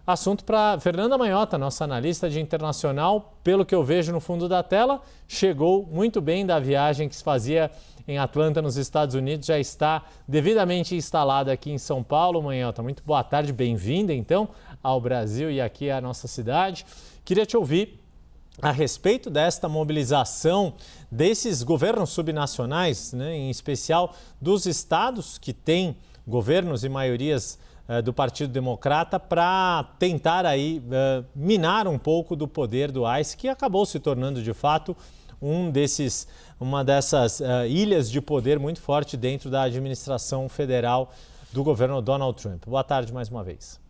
Assunto para Fernanda Manhota, nossa analista de internacional. Pelo que eu vejo no fundo da tela, chegou muito bem da viagem que se fazia em Atlanta, nos Estados Unidos. Já está devidamente instalada aqui em São Paulo. Manhota, muito boa tarde, bem-vinda então ao Brasil e aqui à nossa cidade. Queria te ouvir a respeito desta mobilização desses governos subnacionais, né, em especial dos estados que têm governos e maiorias do Partido Democrata, para tentar aí minar um pouco do poder do ICE, que acabou se tornando de fato uma dessas ilhas de poder muito forte dentro da administração federal do governo Donald Trump. Boa tarde mais uma vez.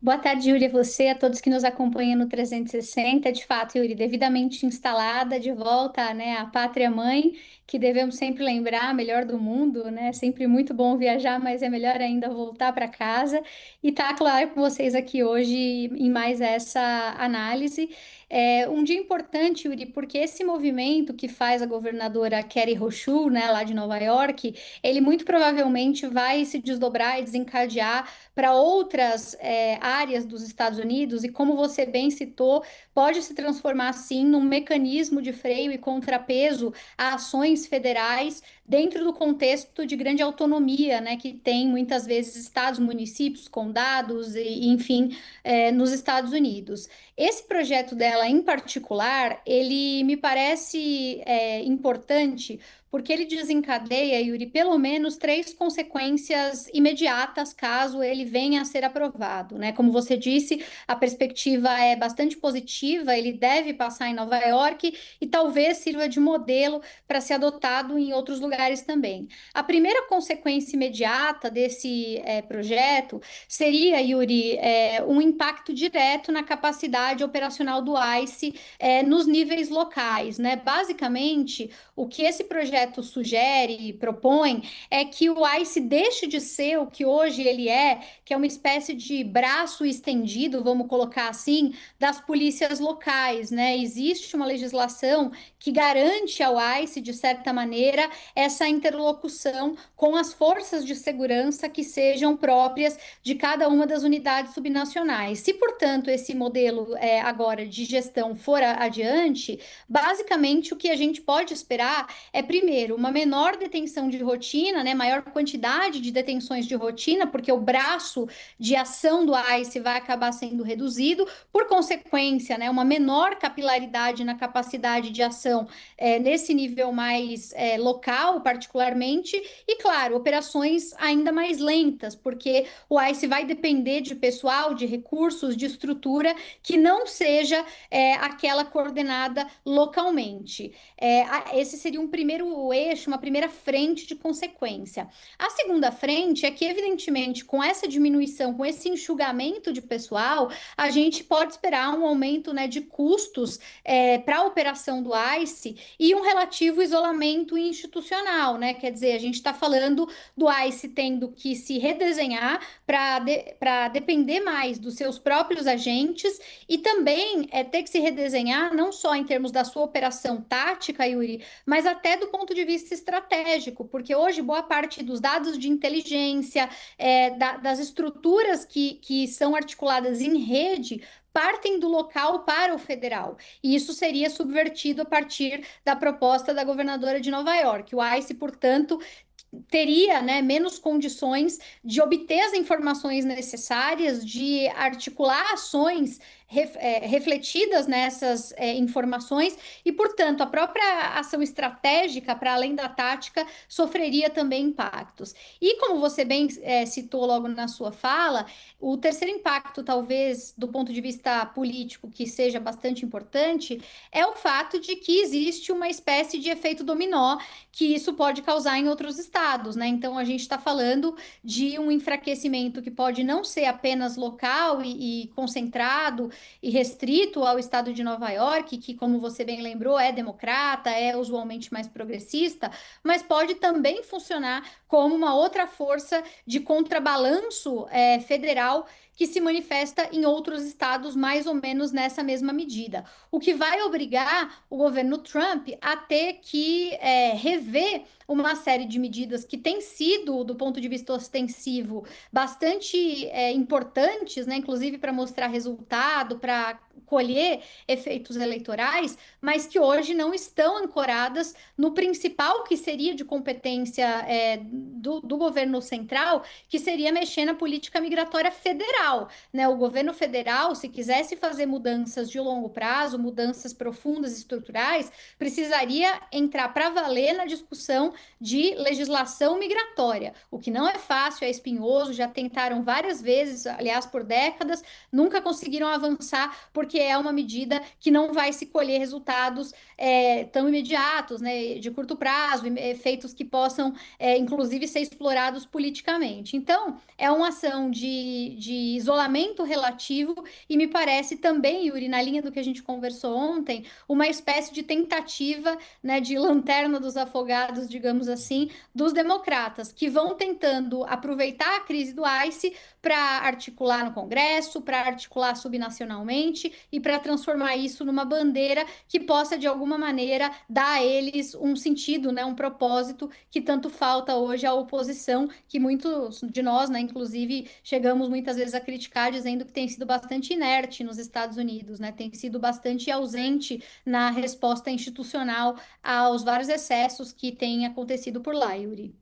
Boa tarde, Yuri, a você, a todos que nos acompanham no 360. De fato, Yuri, devidamente instalada, de volta, né, à pátria mãe, que devemos sempre lembrar, a melhor do mundo, né? Sempre muito bom viajar, mas é melhor ainda voltar para casa. E tá claro com vocês aqui hoje em mais essa análise. É um dia importante, Yuri, porque esse movimento que faz a governadora Katie Hochul, né, lá de Nova York, ele muito provavelmente vai se desdobrar e desencadear para outras áreas dos Estados Unidos, e como você bem citou, pode se transformar sim num mecanismo de freio e contrapeso a ações federais dentro do contexto de grande autonomia, né, que tem muitas vezes estados, municípios, condados e enfim, nos Estados Unidos. Esse projeto dela em particular, ele me parece importante porque ele desencadeia, Yuri, pelo menos 3 consequências imediatas caso ele venha a ser aprovado, né? Como você disse, a perspectiva é bastante positiva, ele deve passar em Nova York e talvez sirva de modelo para ser adotado em outros lugares também. A primeira consequência imediata desse projeto seria, Yuri, um impacto direto na capacidade operacional do ICE nos níveis locais, né? Basicamente, o que esse projeto sugere e propõe é que o ICE deixe de ser o que hoje ele que é uma espécie de braço estendido, vamos colocar assim, das polícias locais, né? Existe uma legislação que garante ao ICE, de certa maneira, essa interlocução com as forças de segurança que sejam próprias de cada uma das unidades subnacionais. Se, portanto, esse modelo agora de gestão for adiante, basicamente o que a gente pode esperar primeiro, uma menor detenção de rotina, né, maior quantidade de detenções de rotina, porque o braço de ação do ICE vai acabar sendo reduzido, por consequência, né, uma menor capilaridade na capacidade de ação nesse nível mais local, particularmente, e, claro, operações ainda mais lentas, porque o ICE vai depender de pessoal, de recursos, de estrutura que não seja aquela coordenada localmente. Esse seria um primeiro eixo, uma primeira frente de consequência. A segunda frente é que, evidentemente, com essa diminuição, com esse enxugamento de pessoal, a gente pode esperar um aumento, né, de custos para a operação do ICE e um relativo isolamento institucional, né? Quer dizer, a gente está falando do ICE tendo que se redesenhar para depender mais dos seus próprios agentes e também ter que se redesenhar não só em termos da sua operação tática, Yuri, mas até do ponto de vista estratégico, porque hoje boa parte dos dados de inteligência, das estruturas que são articuladas em rede, partem do local para o federal. E isso seria subvertido a partir da proposta da governadora de Nova York. O ICE, portanto, teria, né, menos condições de obter as informações necessárias, de articular ações refletidas nessas informações e, portanto, a própria ação estratégica, para além da tática, sofreria também impactos. E como você bem citou logo na sua fala, o terceiro impacto, talvez, do ponto de vista político, que seja bastante importante, é o fato de que existe uma espécie de efeito dominó que isso pode causar em outros estados, né? Então, a gente está falando de um enfraquecimento que pode não ser apenas local e concentrado e restrito ao estado de Nova York, que, como você bem lembrou, é democrata, é usualmente mais progressista, mas pode também funcionar como uma outra força de contrabalanço federal que se manifesta em outros estados mais ou menos nessa mesma medida. O que vai obrigar o governo Trump a ter que rever uma série de medidas que têm sido, do ponto de vista ostensivo, bastante importantes, né? Inclusive para mostrar resultado, para colher efeitos eleitorais, mas que hoje não estão ancoradas no principal que seria de competência do governo central, que seria mexer na política migratória federal, né? O governo federal, se quisesse fazer mudanças de longo prazo, mudanças profundas estruturais, precisaria entrar para valer na discussão de legislação migratória, o que não é fácil, é espinhoso, já tentaram várias vezes, aliás, por décadas, nunca conseguiram avançar, porque é uma medida que não vai se colher resultados tão imediatos, né, de curto prazo, efeitos que possam, inclusive, ser explorados politicamente. Então, é uma ação de isolamento relativo e me parece também, Yuri, na linha do que a gente conversou ontem, uma espécie de tentativa, né, de lanterna dos afogados, digamos assim, dos democratas, que vão tentando aproveitar a crise do ICE para articular no Congresso, para articular subnacionalmente e para transformar isso numa bandeira que possa, de alguma maneira, dar a eles um sentido, né, um propósito que tanto falta hoje à oposição, que muitos de nós, né, inclusive, chegamos muitas vezes a criticar, dizendo que tem sido bastante inerte nos Estados Unidos, né, tem sido bastante ausente na resposta institucional aos vários excessos que têm acontecido por lá, Yuri.